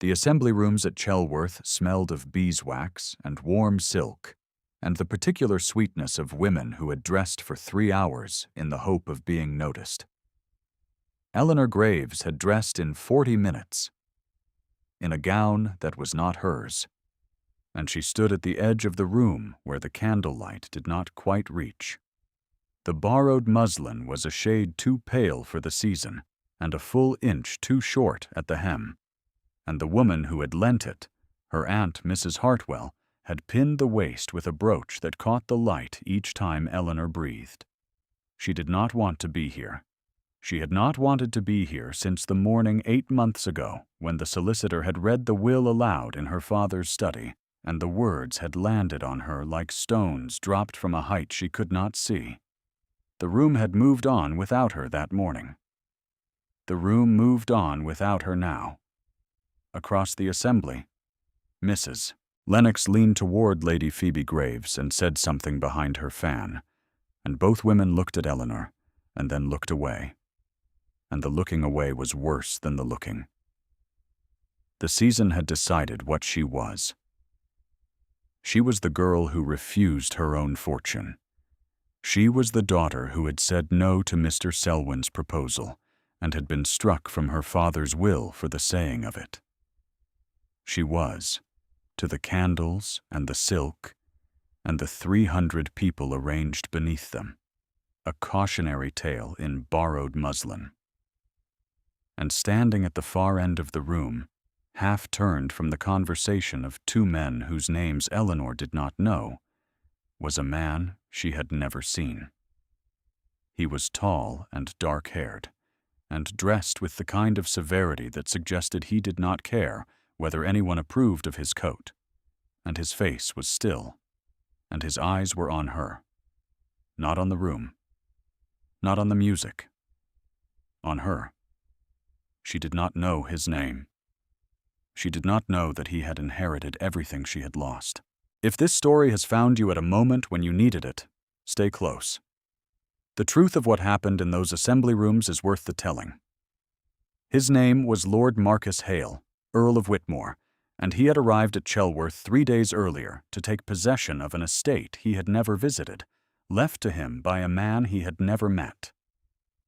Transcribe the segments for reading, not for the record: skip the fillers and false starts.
The assembly rooms at Chelworth smelled of beeswax and warm silk, and the particular sweetness of women who had dressed for 3 hours in the hope of being noticed. Eleanor Graves had dressed in 40 minutes, in a gown that was not hers, and she stood at the edge of the room where the candlelight did not quite reach. The borrowed muslin was a shade too pale for the season, and a full inch too short at the hem, and the woman who had lent it, her aunt Mrs. Hartwell, had pinned the waist with a brooch that caught the light each time Eleanor breathed. She did not want to be here. She had not wanted to be here since the morning 8 months ago when the solicitor had read the will aloud in her father's study, and the words had landed on her like stones dropped from a height she could not see. The room had moved on without her that morning. The room moved on without her now. Across the assembly, Mrs. Lennox leaned toward Lady Phoebe Graves and said something behind her fan, and both women looked at Eleanor and then looked away. And the looking away was worse than the looking. The season had decided what she was. She was the girl who refused her own fortune. She was the daughter who had said no to Mr. Selwyn's proposal and had been struck from her father's will for the saying of it. She was, to the candles and the silk and the 300 people arranged beneath them, a cautionary tale in borrowed muslin. And standing at the far end of the room, half turned from the conversation of 2 men whose names Eleanor did not know, was a man she had never seen. He was tall and dark-haired, and dressed with the kind of severity that suggested he did not care whether anyone approved of his coat, and his face was still, and his eyes were on her, not on the room, not on the music, on her. She did not know his name. She did not know that he had inherited everything she had lost. If this story has found you at a moment when you needed it, stay close. The truth of what happened in those assembly rooms is worth the telling. His name was Lord Marcus Hale, Earl of Whitmore, and he had arrived at Chelworth 3 days earlier to take possession of an estate he had never visited, left to him by a man he had never met.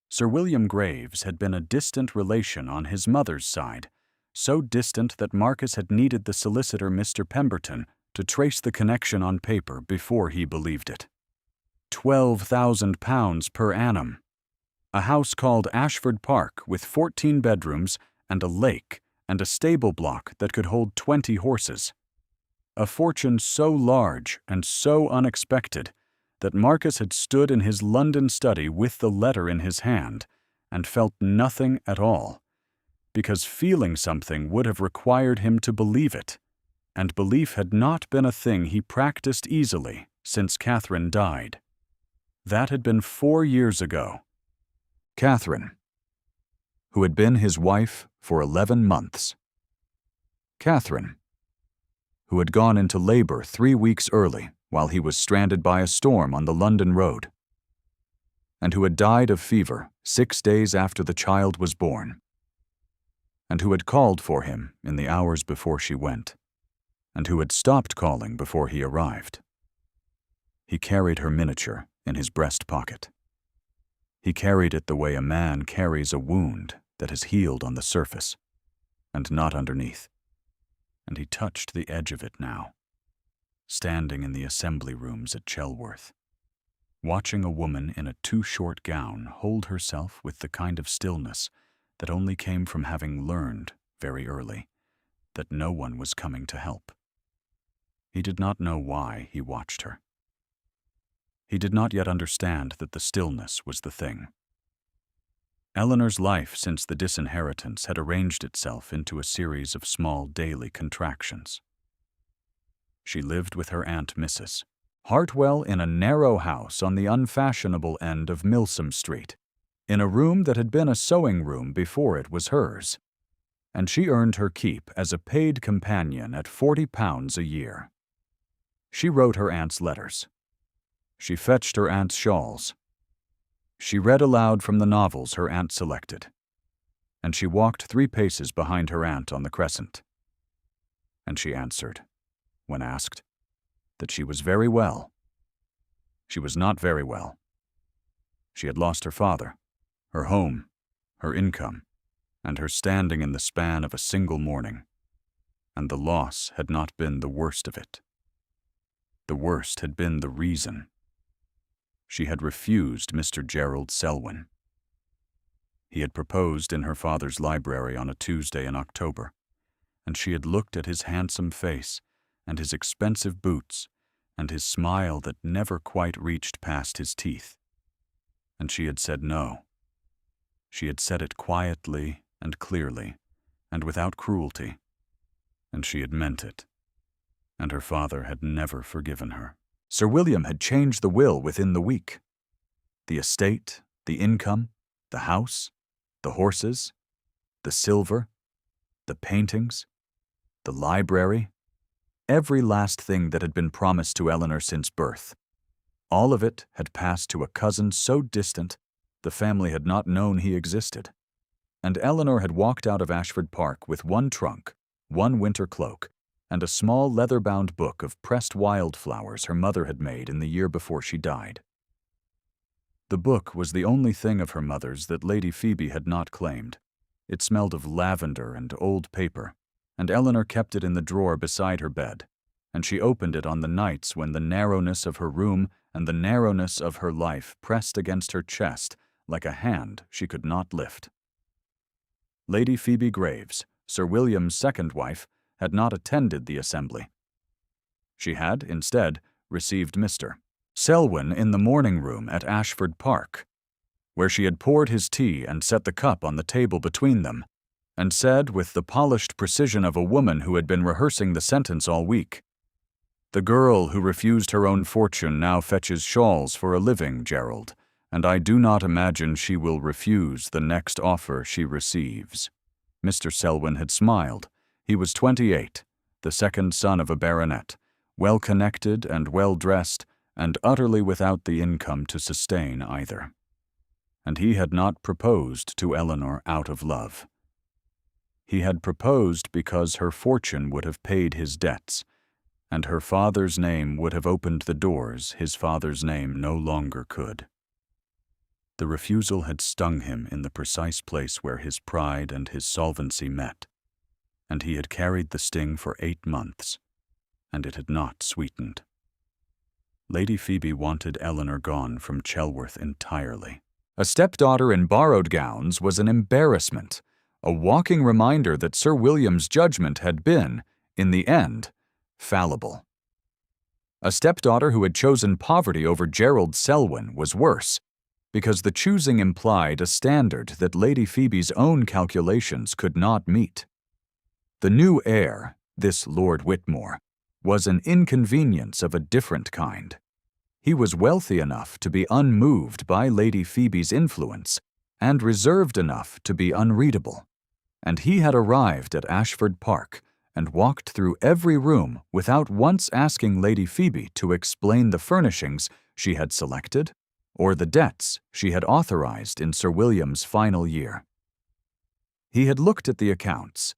Sir William Graves had been a distant relation on his mother's side, so distant that Marcus had needed the solicitor Mr. Pemberton to trace the connection on paper before he believed it. £12,000 per annum. A house called Ashford Park with 14 bedrooms and a lake and a stable block that could hold 20 horses. A fortune so large and so unexpected that Marcus had stood in his London study with the letter in his hand and felt nothing at all, because feeling something would have required him to believe it, and belief had not been a thing he practiced easily since Catherine died. That had been 4 years ago. Catherine, who had been his wife for 11 months. Catherine, who had gone into labor 3 weeks early while he was stranded by a storm on the London road, and who had died of fever 6 days after the child was born, and who had called for him in the hours before she went, and who had stopped calling before he arrived. He carried her miniature in his breast pocket. He carried it the way a man carries a wound that has healed on the surface, and not underneath, and he touched the edge of it now, standing in the assembly rooms at Chelworth, watching a woman in a too short gown hold herself with the kind of stillness that only came from having learned very early that no one was coming to help. He did not know why he watched her. He did not yet understand that the stillness was the thing. Eleanor's life since the disinheritance had arranged itself into a series of small daily contractions. She lived with her Aunt Mrs. Hartwell in a narrow house on the unfashionable end of Milsom Street, in a room that had been a sewing room before it was hers, and she earned her keep as a paid companion at £40 a year. She wrote her aunt's letters. She fetched her aunt's shawls. She read aloud from the novels her aunt selected, and she walked 3 paces behind her aunt on the crescent, and she answered, when asked, that she was very well. She was not very well. She had lost her father, her home, her income, and her standing in the span of a single morning, and the loss had not been the worst of it. The worst had been the reason. She had refused Mr. Gerald Selwyn. He had proposed in her father's library on a Tuesday in October, and she had looked at his handsome face and his expensive boots and his smile that never quite reached past his teeth. And she had said no. She had said it quietly and clearly and without cruelty, and she had meant it. And her father had never forgiven her. Sir William had changed the will within the week. The estate, the income, the house, the horses, the silver, the paintings, the library, every last thing that had been promised to Eleanor since birth. All of it had passed to a cousin so distant the family had not known he existed. And Eleanor had walked out of Ashford Park with one trunk, one winter cloak, and a small leather-bound book of pressed wildflowers her mother had made in the year before she died. The book was the only thing of her mother's that Lady Phoebe had not claimed. It smelled of lavender and old paper, and Eleanor kept it in the drawer beside her bed, and she opened it on the nights when the narrowness of her room and the narrowness of her life pressed against her chest like a hand she could not lift. Lady Phoebe Graves, Sir William's second wife, had not attended the assembly. She had, instead, received Mr. Selwyn in the morning room at Ashford Park, where she had poured his tea and set the cup on the table between them, and said with the polished precision of a woman who had been rehearsing the sentence all week, "The girl who refused her own fortune now fetches shawls for a living, Gerald, and I do not imagine she will refuse the next offer she receives." Mr. Selwyn had smiled. He was 28, the second son of a baronet, well-connected and well-dressed, and utterly without the income to sustain either. And he had not proposed to Eleanor out of love. He had proposed because her fortune would have paid his debts, and her father's name would have opened the doors his father's name no longer could. The refusal had stung him in the precise place where his pride and his solvency met, and he had carried the sting for 8 months, and it had not sweetened. Lady Phoebe wanted Eleanor gone from Chelworth entirely. A stepdaughter in borrowed gowns was an embarrassment, a walking reminder that Sir William's judgment had been, in the end, fallible. A stepdaughter who had chosen poverty over Gerald Selwyn was worse, because the choosing implied a standard that Lady Phoebe's own calculations could not meet. The new heir, this Lord Whitmore, was an inconvenience of a different kind. He was wealthy enough to be unmoved by Lady Phoebe's influence, and reserved enough to be unreadable. And he had arrived at Ashford Park and walked through every room without once asking Lady Phoebe to explain the furnishings she had selected or the debts she had authorized in Sir William's final year. He had looked at the accounts.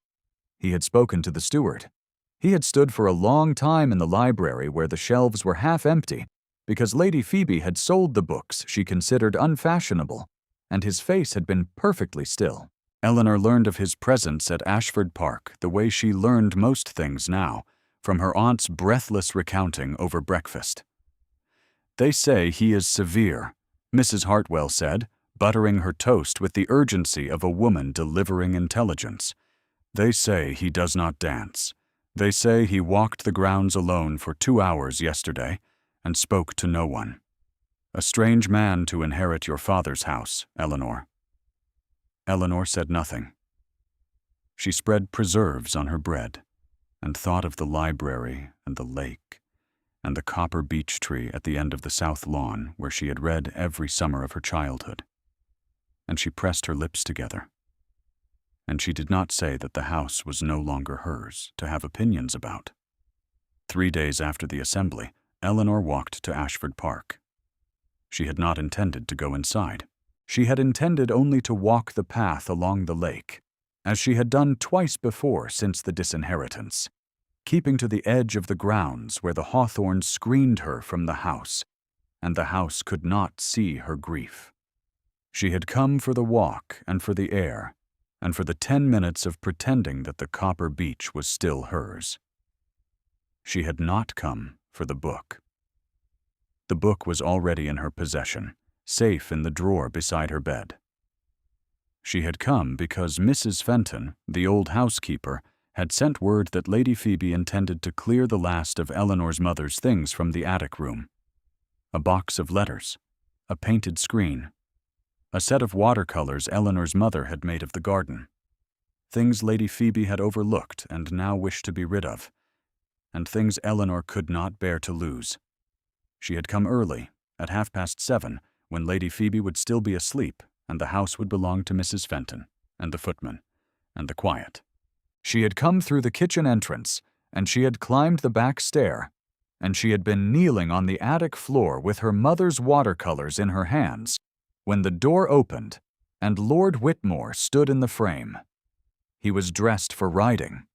He had spoken to the steward. He had stood for a long time in the library where the shelves were half empty because Lady Phoebe had sold the books she considered unfashionable, and his face had been perfectly still. Eleanor learned of his presence at Ashford Park the way she learned most things now, from her aunt's breathless recounting over breakfast. "They say he is severe," Mrs. Hartwell said, buttering her toast with the urgency of a woman delivering intelligence. "They say he does not dance. They say he walked the grounds alone for 2 hours yesterday and spoke to no one. A strange man to inherit your father's house, Eleanor." Eleanor said nothing. She spread preserves on her bread and thought of the library and the lake and the copper beech tree at the end of the south lawn where she had read every summer of her childhood. And she pressed her lips together. And she did not say that the house was no longer hers to have opinions about. 3 days after the assembly, Eleanor walked to Ashford Park. She had not intended to go inside. She had intended only to walk the path along the lake, as she had done twice before since the disinheritance. keeping to the edge of the grounds where the hawthorns screened her from the house, and the house could not see her grief. She had come for the walk and for the air, and for the 10 minutes of pretending that the copper beach was still hers. She had not come for the book. The book was already in her possession, safe in the drawer beside her bed. She had come because Mrs. Fenton, the old housekeeper, had sent word that Lady Phoebe intended to clear the last of Eleanor's mother's things from the attic room. A box of letters, a painted screen, a set of watercolors Eleanor's mother had made of the garden. Things Lady Phoebe had overlooked and now wished to be rid of, and things Eleanor could not bear to lose. She had come early, at 7:30, when Lady Phoebe would still be asleep and the house would belong to Mrs. Fenton and the footman and the quiet. She had come through the kitchen entrance, and she had climbed the back stair, and she had been kneeling on the attic floor with her mother's watercolors in her hands, when the door opened and Lord Whitmore stood in the frame. He was dressed for riding.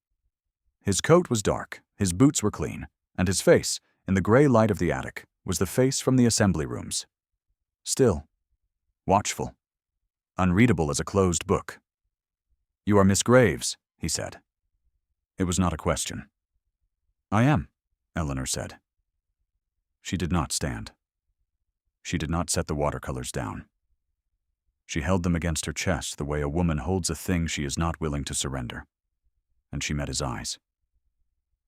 His coat was dark, his boots were clean, and his face, in the gray light of the attic, was the face from the assembly rooms. Still, watchful, unreadable as a closed book. "You are Miss Graves," he said. It was not a question. "I am," Eleanor said. She did not stand. She did not set the watercolors down. She held them against her chest the way a woman holds a thing she is not willing to surrender. And she met his eyes.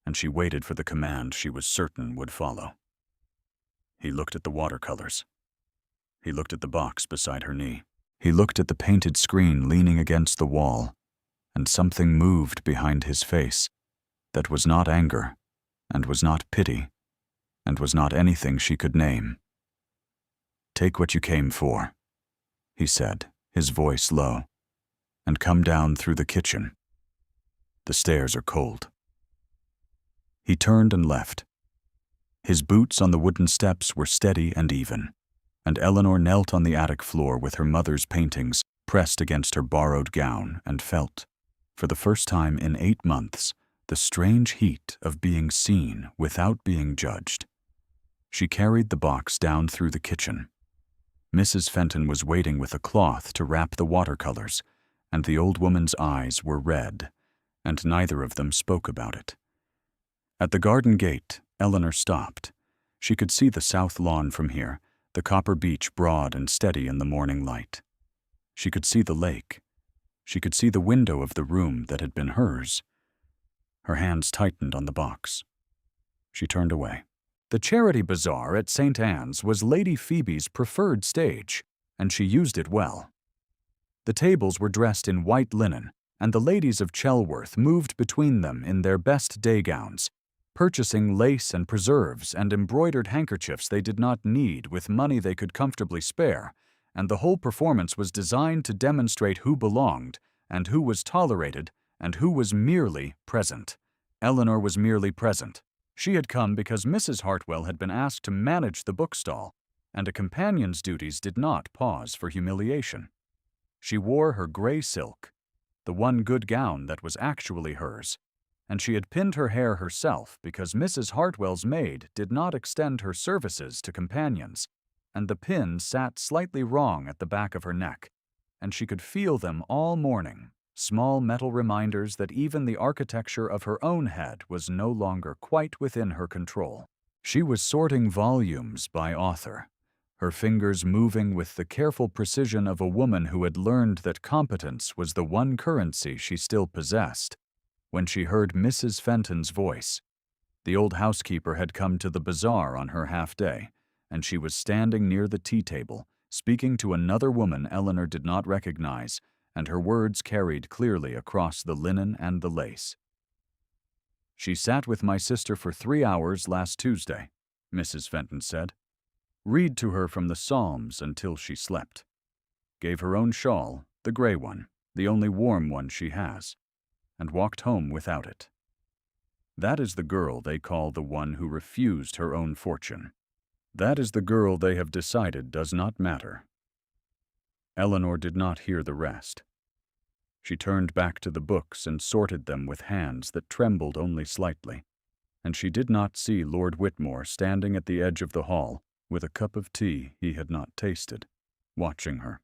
And she waited for the command she was certain would follow. He looked at the watercolors. He looked at the box beside her knee. He looked at the painted screen leaning against the wall, and something moved behind his face that was not anger, and was not pity, and was not anything she could name. "Take what you came for," he said, his voice low, "and come down through the kitchen. The stairs are cold." He turned and left. His boots on the wooden steps were steady and even, and Eleanor knelt on the attic floor with her mother's paintings pressed against her borrowed gown and felt, for the first time in 8 months, the strange heat of being seen without being judged. She carried the box down through the kitchen. Mrs. Fenton was waiting with a cloth to wrap the watercolors, and the old woman's eyes were red, and neither of them spoke about it. At the garden gate, Eleanor stopped. She could see the south lawn from here, the copper beach broad and steady in the morning light. She could see the lake. She could see the window of the room that had been hers. Her hands tightened on the box. She turned away. The charity bazaar at St. Anne's was Lady Phoebe's preferred stage, and she used it well. The tables were dressed in white linen, and the ladies of Chelworth moved between them in their best day gowns, purchasing lace and preserves and embroidered handkerchiefs they did not need with money they could comfortably spare, and the whole performance was designed to demonstrate who belonged, and who was tolerated, and who was merely present. Eleanor was merely present. She had come because Mrs. Hartwell had been asked to manage the bookstall, and a companion's duties did not pause for humiliation. She wore her gray silk, the one good gown that was actually hers, and she had pinned her hair herself because Mrs. Hartwell's maid did not extend her services to companions, and the pin sat slightly wrong at the back of her neck, and she could feel them all morning, small metal reminders that even the architecture of her own head was no longer quite within her control. She was sorting volumes by author, her fingers moving with the careful precision of a woman who had learned that competence was the one currency she still possessed, when she heard Mrs. Fenton's voice. The old housekeeper had come to the bazaar on her half-day, and she was standing near the tea table, speaking to another woman Eleanor did not recognize, and her words carried clearly across the linen and the lace. "She sat with my sister for 3 hours last Tuesday," Mrs. Fenton said. "Read to her from the Psalms until she slept. Gave her own shawl, the gray one, the only warm one she has, and walked home without it. That is the girl they call the one who refused her own fortune. That is the girl they have decided does not matter." Eleanor did not hear the rest. She turned back to the books and sorted them with hands that trembled only slightly. and she did not see Lord Whitmore standing at the edge of the hall with a cup of tea he had not tasted, watching her.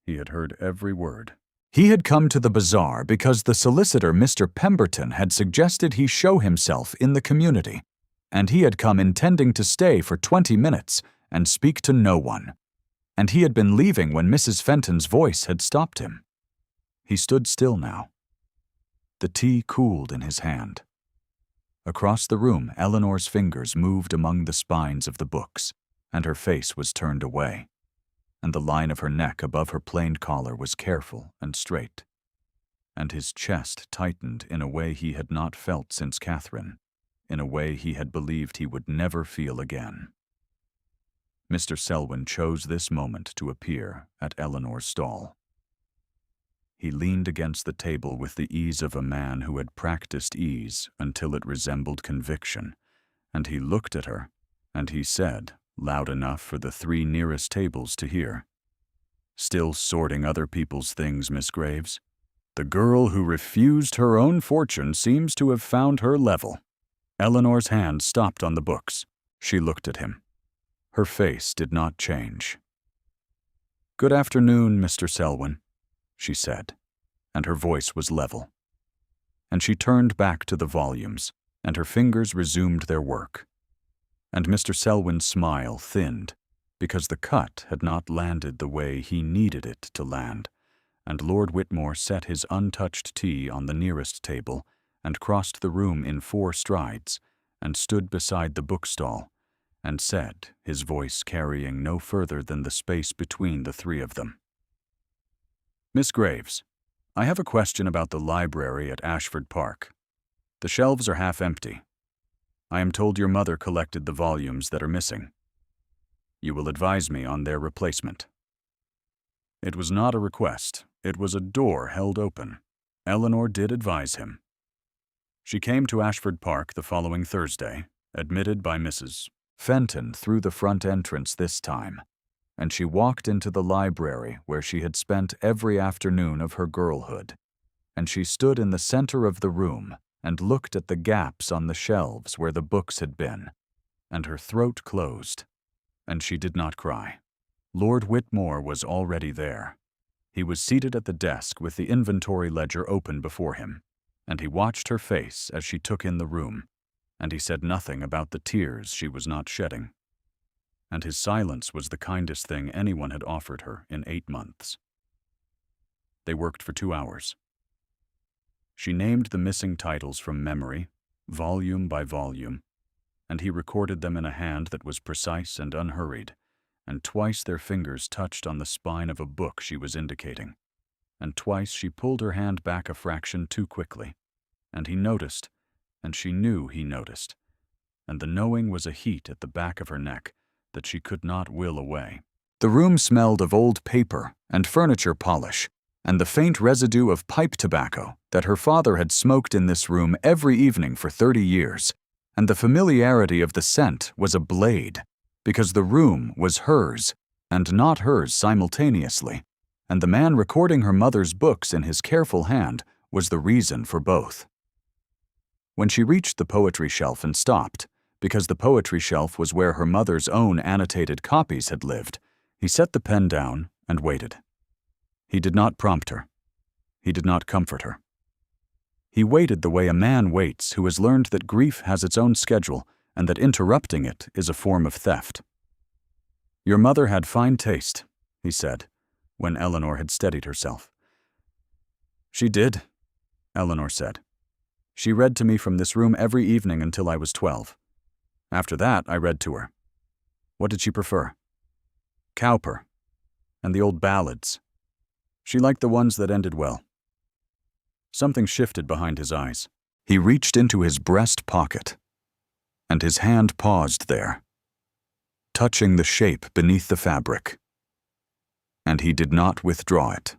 He had heard every word. He had come to the bazaar because the solicitor, Mr. Pemberton, had suggested he show himself in the community, and he had come intending to stay for 20 minutes and speak to no one. And he had been leaving when Mrs. Fenton's voice had stopped him. He stood still now. The tea cooled in his hand. Across the room, Eleanor's fingers moved among the spines of the books, and her face was turned away, and the line of her neck above her plain collar was careful and straight, and his chest tightened in a way he had not felt since Catherine, in a way he had believed he would never feel again. Mr. Selwyn chose this moment to appear at Eleanor's stall. He leaned against the table with the ease of a man who had practiced ease until it resembled conviction, and he looked at her, and he said, loud enough for the 3 nearest tables to hear, "Still sorting other people's things, Miss Graves? The girl who refused her own fortune seems to have found her level." Eleanor's hand stopped on the books. She looked at him. Her face did not change. "Good afternoon, Mr. Selwyn," she said, and her voice was level. And she turned back to the volumes, and her fingers resumed their work. And Mr. Selwyn's smile thinned, because the cut had not landed the way he needed it to land, and Lord Whitmore set his untouched tea on the nearest table and crossed the room in 4 strides and stood beside the bookstall and said, his voice carrying no further than the space between the 3 of them, "Miss Graves, I have a question about the library at Ashford Park. The shelves are half empty. I am told your mother collected the volumes that are missing. You will advise me on their replacement." It was not a request. It was a door held open. Eleanor did advise him. She came to Ashford Park the following Thursday, admitted by Mrs. Fenton through the front entrance this time, and she walked into the library where she had spent every afternoon of her girlhood, and she stood in the center of the room and looked at the gaps on the shelves where the books had been, and her throat closed, and she did not cry. Lord Whitmore was already there. He was seated at the desk with the inventory ledger open before him, and he watched her face as she took in the room, and he said nothing about the tears she was not shedding. And his silence was the kindest thing anyone had offered her in 8 months. They worked for 2 hours. She named the missing titles from memory, volume by volume, and he recorded them in a hand that was precise and unhurried, and twice their fingers touched on the spine of a book she was indicating, and twice she pulled her hand back a fraction too quickly, and he noticed, and she knew he noticed, and the knowing was a heat at the back of her neck that she could not will away. The room smelled of old paper and furniture polish, and the faint residue of pipe tobacco that her father had smoked in this room every evening for 30 years, and the familiarity of the scent was a blade, because the room was hers, and not hers simultaneously, and the man recording her mother's books in his careful hand was the reason for both. When she reached the poetry shelf and stopped, because the poetry shelf was where her mother's own annotated copies had lived, he set the pen down and waited. He did not prompt her. He did not comfort her. He waited the way a man waits who has learned that grief has its own schedule and that interrupting it is a form of theft. "Your mother had fine taste," he said, when Eleanor had steadied herself. "She did," Eleanor said. "She read to me from this room every evening until I was 12. After that, I read to her. What did she prefer? Cowper, and the old ballads. She liked the ones that ended well." Something shifted behind his eyes. He reached into his breast pocket, and his hand paused there, touching the shape beneath the fabric, and he did not withdraw it.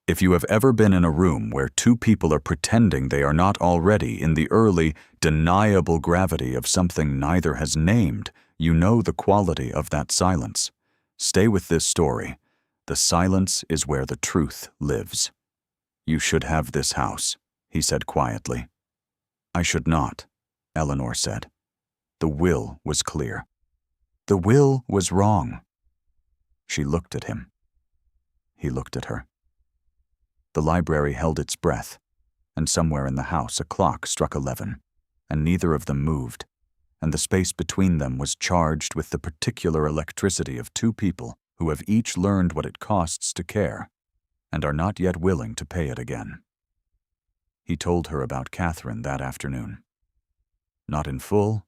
If you have ever been in a room where 2 people are pretending they are not already in the early, deniable gravity of something neither has named, you know the quality of that silence. Stay with this story. The silence is where the truth lives. "You should have this house," he said quietly. "I should not," Eleanor said. The will was clear. The will was wrong. She looked at him. He looked at her. The library held its breath, and somewhere in the house a clock struck 11, and neither of them moved, and the space between them was charged with the particular electricity of two people who have each learned what it costs to care, and are not yet willing to pay it again. He told her about Catherine that afternoon. Not in full,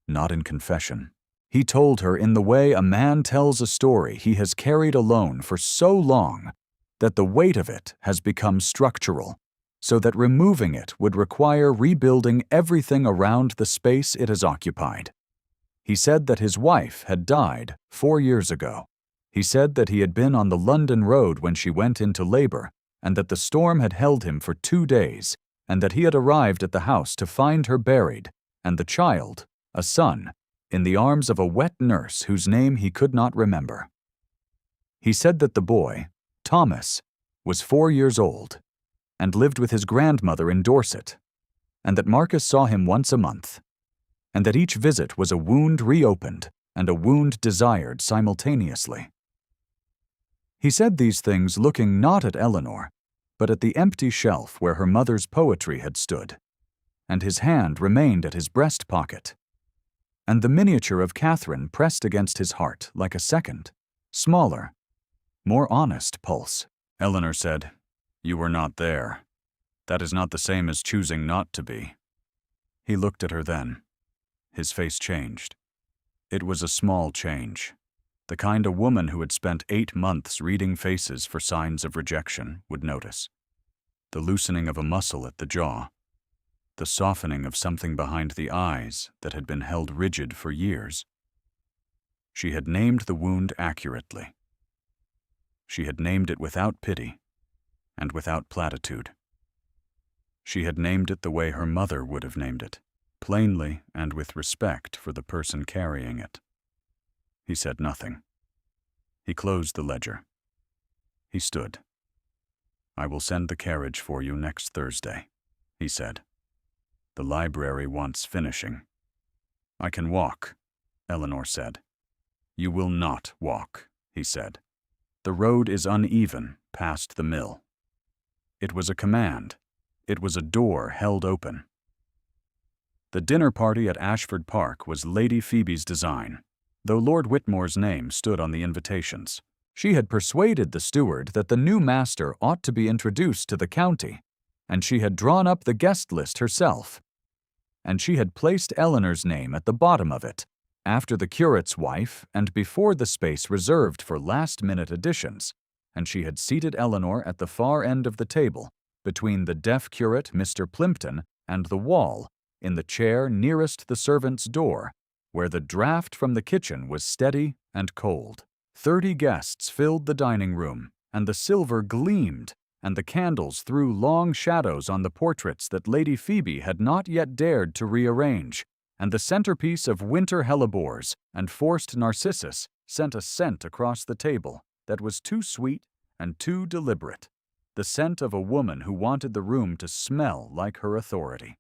not in confession. He told her in the way a man tells a story he has carried alone for so long that the weight of it has become structural, so that removing it would require rebuilding everything around the space it has occupied. He said that his wife had died 4 years ago. He said that he had been on the London road when she went into labor, and that the storm had held him for 2 days, and that he had arrived at the house to find her buried, and the child, a son, in the arms of a wet nurse whose name he could not remember. He said that the boy, Thomas, was 4 years old, and lived with his grandmother in Dorset, and that Marcus saw him once a month, and that each visit was a wound reopened and a wound desired simultaneously. He said these things looking not at Eleanor, but at the empty shelf where her mother's poetry had stood, and his hand remained at his breast pocket, and the miniature of Catherine pressed against his heart like a second, smaller, more honest pulse. Eleanor said, "You were not there. That is not the same as choosing not to be." He looked at her then. His face changed. It was a small change, the kind a woman who had spent 8 months reading faces for signs of rejection would notice. The loosening of a muscle at the jaw, the softening of something behind the eyes that had been held rigid for years. She had named the wound accurately. She had named it without pity and without platitude. She had named it the way her mother would have named it, plainly and with respect for the person carrying it. He said nothing. He closed the ledger. He stood. "I will send the carriage for you next Thursday," he said. "The library wants finishing." "I can walk," Eleanor said. "You will not walk," he said. "The road is uneven past the mill." It was a command. It was a door held open. The dinner party at Ashford Park was Lady Phoebe's design, though Lord Whitmore's name stood on the invitations. She had persuaded the steward that the new master ought to be introduced to the county, and she had drawn up the guest list herself. And she had placed Eleanor's name at the bottom of it, after the curate's wife and before the space reserved for last-minute additions, and she had seated Eleanor at the far end of the table, between the deaf curate, Mr. Plimpton, and the wall, in the chair nearest the servants' door, where the draught from the kitchen was steady and cold. 30 guests filled the dining room, and the silver gleamed, and the candles threw long shadows on the portraits that Lady Phoebe had not yet dared to rearrange, and the centerpiece of winter hellebores and forced narcissus sent a scent across the table that was too sweet and too deliberate, the scent of a woman who wanted the room to smell like her authority.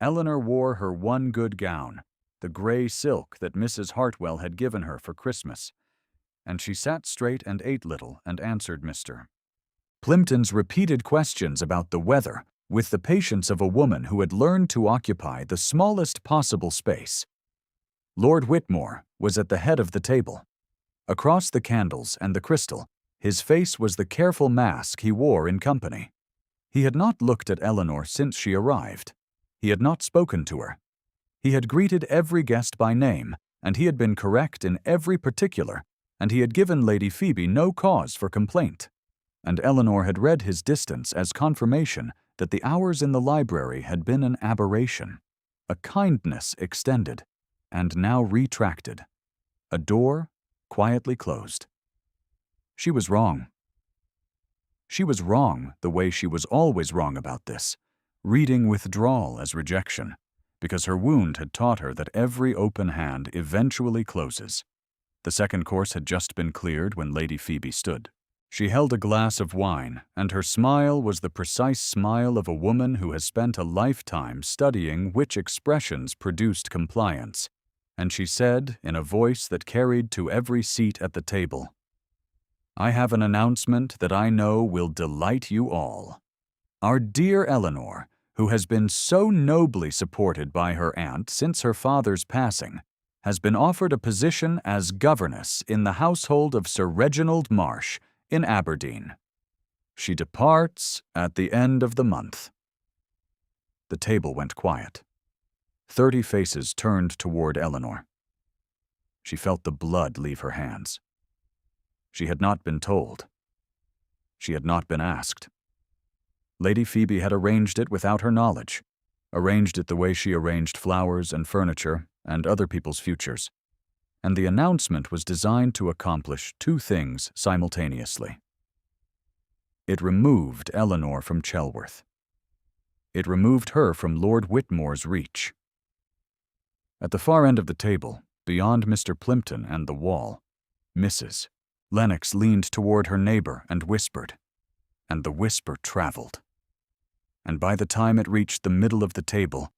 Eleanor wore her one good gown, the gray silk that Mrs. Hartwell had given her for Christmas, and she sat straight and ate little and answered Mr. Plimpton's repeated questions about the weather with the patience of a woman who had learned to occupy the smallest possible space. Lord Whitmore was at the head of the table. Across the candles and the crystal, his face was the careful mask he wore in company. He had not looked at Eleanor since she arrived. He had not spoken to her. He had greeted every guest by name, and he had been correct in every particular, and he had given Lady Phoebe no cause for complaint. And Eleanor had read his distance as confirmation that the hours in the library had been an aberration, a kindness extended, and now retracted, a door quietly closed. She was wrong. She was wrong the way she was always wrong about this, reading withdrawal as rejection, because her wound had taught her that every open hand eventually closes. The second course had just been cleared when Lady Phoebe stood. She held a glass of wine, and her smile was the precise smile of a woman who has spent a lifetime studying which expressions produced compliance, and she said, in a voice that carried to every seat at the table, "I have an announcement that I know will delight you all. Our dear Eleanor, who has been so nobly supported by her aunt since her father's passing, has been offered a position as governess in the household of Sir Reginald Marsh in Aberdeen. She departs at the end of the month." The table went quiet. 30 faces turned toward Eleanor. She felt the blood leave her hands. She had not been told. She had not been asked. Lady Phoebe had arranged it without her knowledge, arranged it the way she arranged flowers and furniture and other people's futures, and the announcement was designed to accomplish 2 things simultaneously. It removed Eleanor from Chelworth. It removed her from Lord Whitmore's reach. At the far end of the table, beyond Mr. Plimpton and the wall, Mrs. Lennox leaned toward her neighbor and whispered, and the whisper traveled. And by the time it reached the middle of the table,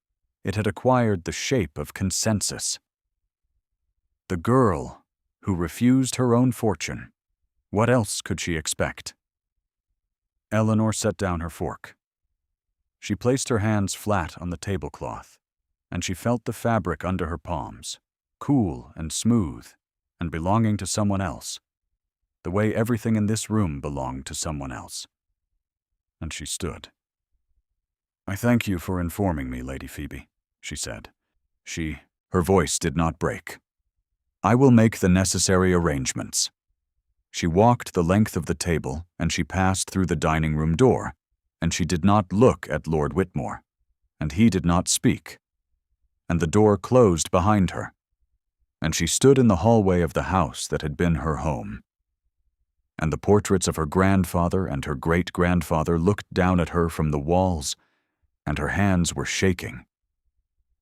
it had acquired the shape of consensus. The girl who refused her own fortune, what else could she expect? Eleanor set down her fork. She placed her hands flat on the tablecloth, and she felt the fabric under her palms, cool and smooth, and belonging to someone else, the way everything in this room belonged to someone else. And she stood. "I thank you for informing me, Lady Phoebe," she said. Her voice did not break. "I will make the necessary arrangements." She walked the length of the table, and she passed through the dining room door, and she did not look at Lord Whitmore, and he did not speak, and the door closed behind her, and she stood in the hallway of the house that had been her home. And the portraits of her grandfather and her great-grandfather looked down at her from the walls, and her hands were shaking,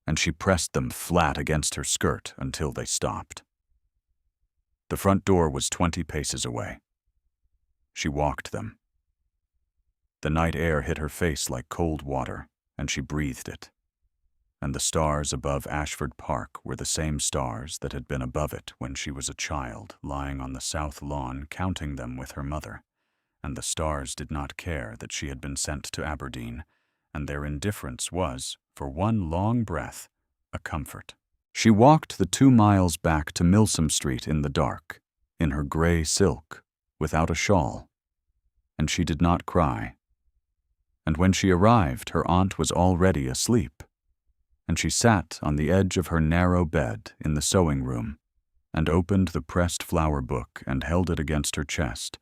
and she pressed them flat against her skirt until they stopped. The front door was 20 paces away. She walked them. The night air hit her face like cold water, and she breathed it. And the stars above Ashford Park were the same stars that had been above it when she was a child, lying on the south lawn counting them with her mother. And the stars did not care that she had been sent to Aberdeen, and their indifference was, for one long breath, a comfort. She walked the 2 miles back to Milsom Street in the dark, in her gray silk, without a shawl, and she did not cry. And when she arrived, her aunt was already asleep, and she sat on the edge of her narrow bed in the sewing room, and opened the pressed flower book and held it against her chest,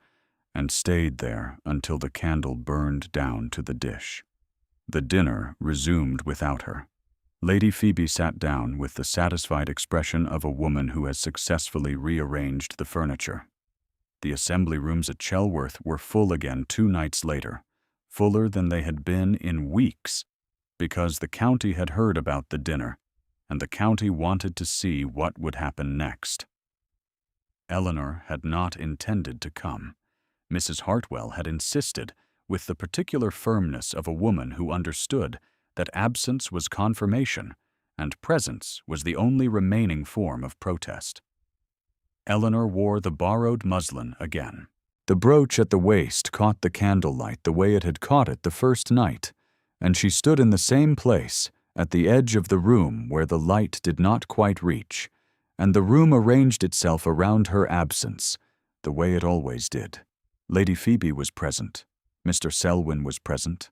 and stayed there until the candle burned down to the dish. The dinner resumed without her. Lady Phoebe sat down with the satisfied expression of a woman who has successfully rearranged the furniture. The assembly rooms at Chelworth were full again 2 nights later, fuller than they had been in weeks, because the county had heard about the dinner, and the county wanted to see what would happen next. Eleanor had not intended to come. Mrs. Hartwell had insisted, with the particular firmness of a woman who understood that absence was confirmation, and presence was the only remaining form of protest. Eleanor wore the borrowed muslin again. The brooch at the waist caught the candlelight the way it had caught it the first night, and she stood in the same place, at the edge of the room where the light did not quite reach, and the room arranged itself around her absence, the way it always did. Lady Phoebe was present. Mr. Selwyn was present.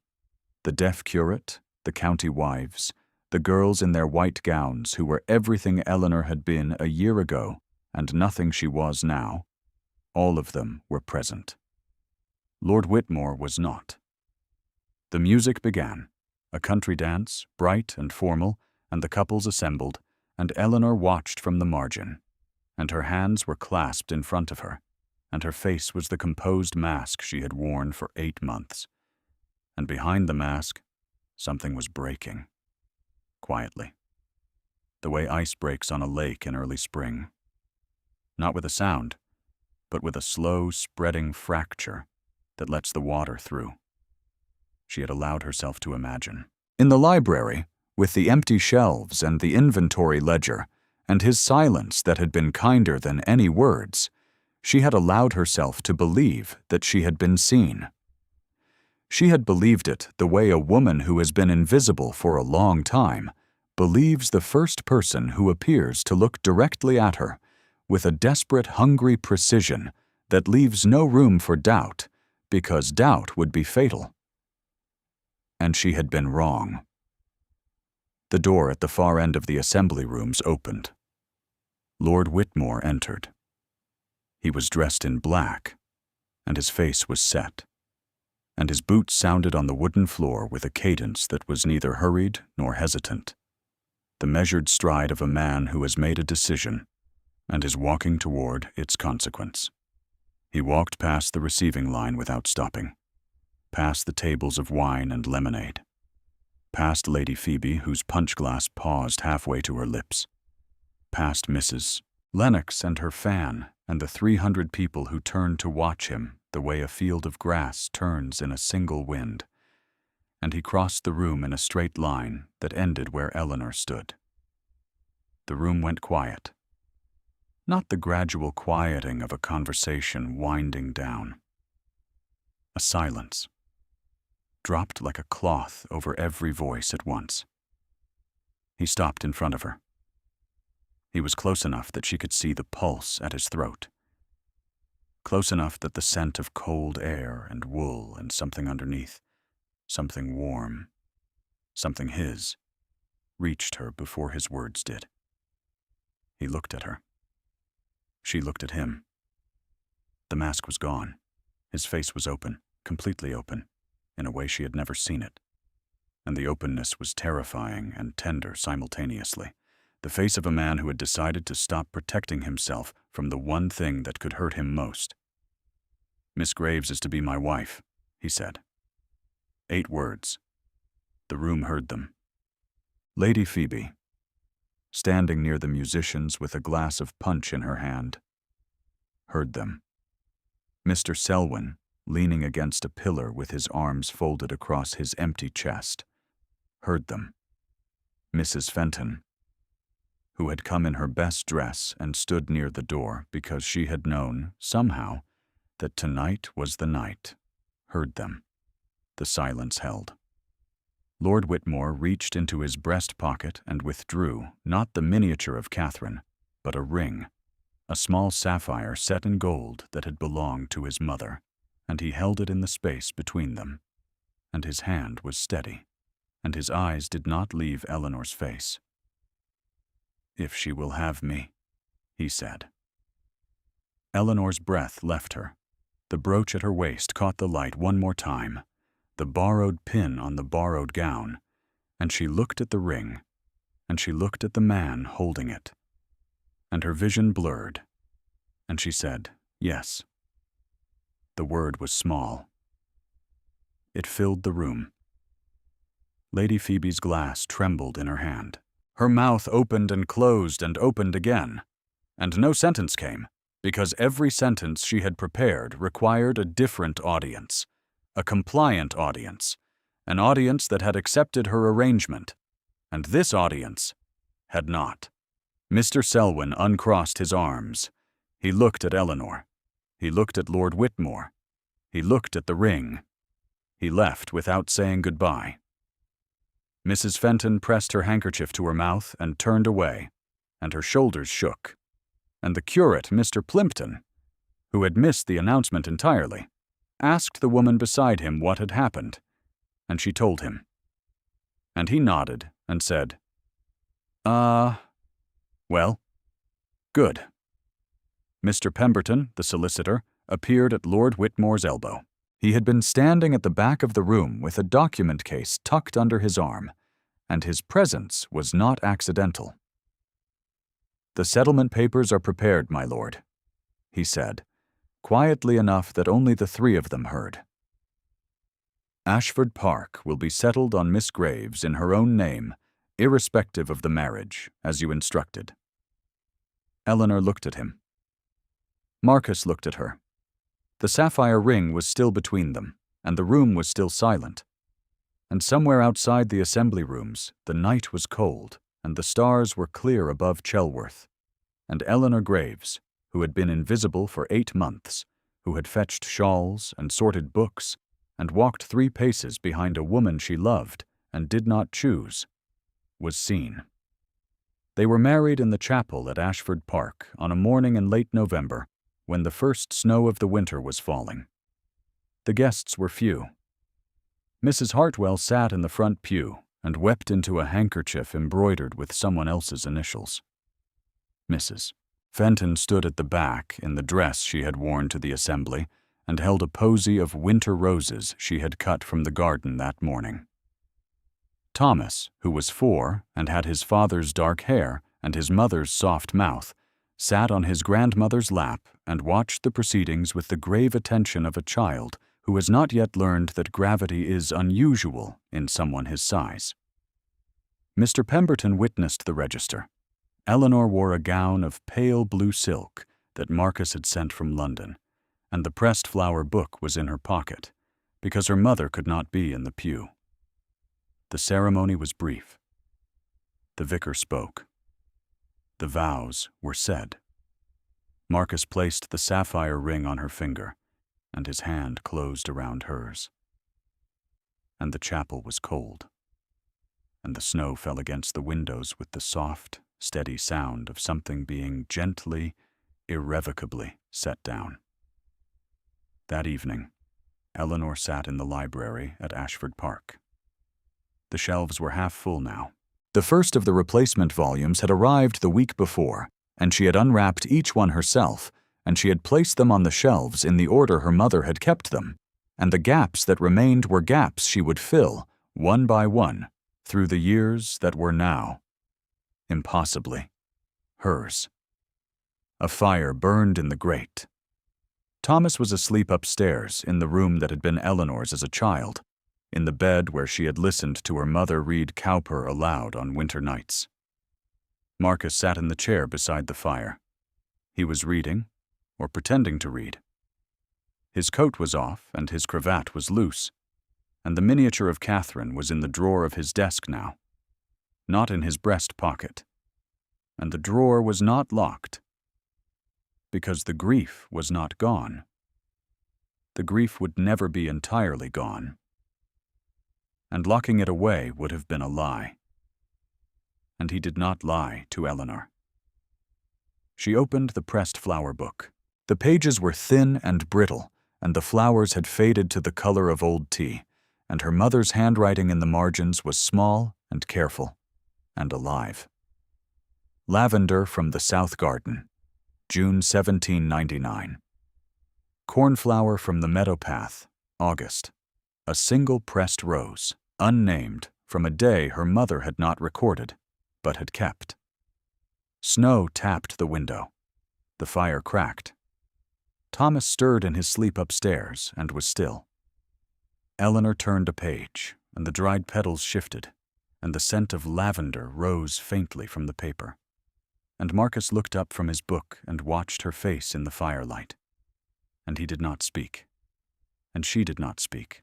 The deaf curate, the county wives, the girls in their white gowns who were everything Eleanor had been a year ago and nothing she was now, all of them were present. Lord Whitmore was not. The music began, a country dance, bright and formal, and the couples assembled, and Eleanor watched from the margin, and her hands were clasped in front of her, and her face was the composed mask she had worn for 8 months. And behind the mask, something was breaking, quietly, the way ice breaks on a lake in early spring. Not with a sound, but with a slow, spreading fracture that lets the water through. She had allowed herself to imagine. In the library, with the empty shelves and the inventory ledger, and his silence that had been kinder than any words, she had allowed herself to believe that she had been seen. She had believed it the way a woman who has been invisible for a long time believes the first person who appears to look directly at her with a desperate, hungry precision that leaves no room for doubt, because doubt would be fatal. And she had been wrong. The door at the far end of the assembly rooms opened. Lord Whitmore entered. He was dressed in black, and his face was set, and his boots sounded on the wooden floor with a cadence that was neither hurried nor hesitant, the measured stride of a man who has made a decision and is walking toward its consequence. He walked past the receiving line without stopping, past the tables of wine and lemonade, past Lady Phoebe, whose punch glass paused halfway to her lips, past Mrs. Lennox and her fan, and the 300 people who turned to watch him the way a field of grass turns in a single wind, and he crossed the room in a straight line that ended where Eleanor stood. The room went quiet. Not the gradual quieting of a conversation winding down. A silence, dropped like a cloth over every voice at once. He stopped in front of her. He was close enough that she could see the pulse at his throat, close enough that the scent of cold air and wool and something underneath, something warm, something his, reached her before his words did. He looked at her. She looked at him. The mask was gone. His face was open, completely open, in a way she had never seen it. And the openness was terrifying and tender simultaneously. The face of a man who had decided to stop protecting himself from the one thing that could hurt him most. "Miss Graves is to be my wife," he said. 8 words. The room heard them. Lady Phoebe, standing near the musicians with a glass of punch in her hand, heard them. Mr. Selwyn, leaning against a pillar with his arms folded across his empty chest, heard them. Mrs. Fenton, who had come in her best dress and stood near the door because she had known, somehow, that tonight was the night, heard them. The silence held. Lord Whitmore reached into his breast pocket and withdrew not the miniature of Catherine, but a ring, a small sapphire set in gold that had belonged to his mother, and he held it in the space between them. And his hand was steady, and his eyes did not leave Eleanor's face. "If she will have me," he said. Eleanor's breath left her. The brooch at her waist caught the light one more time, the borrowed pin on the borrowed gown, and she looked at the ring, and she looked at the man holding it, and her vision blurred, and she said, "Yes." The word was small. It filled the room. Lady Phoebe's glass trembled in her hand. Her mouth opened and closed and opened again, and no sentence came, because every sentence she had prepared required a different audience, a compliant audience, an audience that had accepted her arrangement, and this audience had not. Mr. Selwyn uncrossed his arms. He looked at Eleanor. He looked at Lord Whitmore. He looked at the ring. He left without saying goodbye. Mrs. Fenton pressed her handkerchief to her mouth and turned away, and her shoulders shook. And the curate, Mr. Plimpton, who had missed the announcement entirely, asked the woman beside him what had happened, and she told him. And he nodded and said, well, good." Mr. Pemberton, the solicitor, appeared at Lord Whitmore's elbow. He had been standing at the back of the room with a document case tucked under his arm, and his presence was not accidental. "The settlement papers are prepared, my lord," he said, quietly enough that only the 3 of them heard. "Ashford Park will be settled on Miss Graves in her own name, irrespective of the marriage, as you instructed." Eleanor looked at him. Marcus looked at her. The sapphire ring was still between them, and the room was still silent. And somewhere outside the assembly rooms, the night was cold, and the stars were clear above Chelworth. And Eleanor Graves, who had been invisible for 8 months, who had fetched shawls and sorted books, and walked 3 paces behind a woman she loved and did not choose, was seen. They were married in the chapel at Ashford Park on a morning in late November, when the first snow of the winter was falling. The guests were few. Mrs. Hartwell sat in the front pew and wept into a handkerchief embroidered with someone else's initials. Mrs. Fenton stood at the back in the dress she had worn to the assembly and held a posy of winter roses she had cut from the garden that morning. Thomas, who was 4 and had his father's dark hair and his mother's soft mouth, sat on his grandmother's lap and watched the proceedings with the grave attention of a child who has not yet learned that gravity is unusual in someone his size. Mr. Pemberton witnessed the register. Eleanor wore a gown of pale blue silk that Marcus had sent from London, and the pressed flower book was in her pocket, because her mother could not be in the pew. The ceremony was brief. The vicar spoke. The vows were said. Marcus placed the sapphire ring on her finger, and his hand closed around hers. And the chapel was cold, and the snow fell against the windows with the soft, steady sound of something being gently, irrevocably set down. That evening, Eleanor sat in the library at Ashford Park. The shelves were half full now. The first of the replacement volumes had arrived the week before, and she had unwrapped each one herself, and she had placed them on the shelves in the order her mother had kept them, and the gaps that remained were gaps she would fill, one by one, through the years that were now, impossibly, hers. A fire burned in the grate. Thomas was asleep upstairs in the room that had been Eleanor's as a child, in the bed where she had listened to her mother read Cowper aloud on winter nights. Marcus sat in the chair beside the fire. He was reading, or pretending to read. His coat was off and his cravat was loose, and the miniature of Catherine was in the drawer of his desk now, not in his breast pocket, and the drawer was not locked, because the grief was not gone. The grief would never be entirely gone, and locking it away would have been a lie. And he did not lie to Eleanor. She opened the pressed flower book. The pages were thin and brittle, and the flowers had faded to the color of old tea, and her mother's handwriting in the margins was small and careful and alive. Lavender from the South Garden, June 1799. Cornflower from the meadow path, August. A single pressed rose, unnamed, from a day her mother had not recorded, but had kept. Snow tapped the window. The fire cracked. Thomas stirred in his sleep upstairs and was still. Eleanor turned a page, and the dried petals shifted, and the scent of lavender rose faintly from the paper. And Marcus looked up from his book and watched her face in the firelight. And he did not speak, and she did not speak.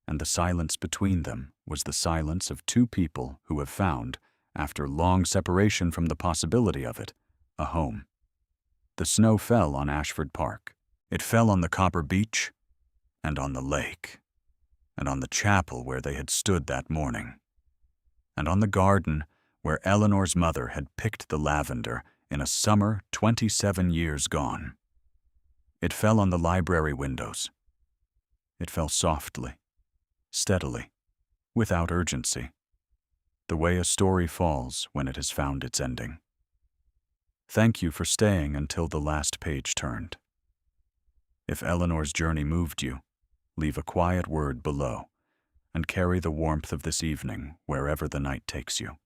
And the silence between them was the silence of 2 people who have found, after long separation from the possibility of it, a home. The snow fell on Ashford Park. It fell on the Copper Beech, and on the lake, and on the chapel where they had stood that morning, and on the garden where Eleanor's mother had picked the lavender in a summer 27 years gone. It fell on the library windows. It fell softly, steadily, without urgency, the way a story falls when it has found its ending. Thank you for staying until the last page turned. If Eleanor's journey moved you, leave a quiet word below, and carry the warmth of this evening wherever the night takes you.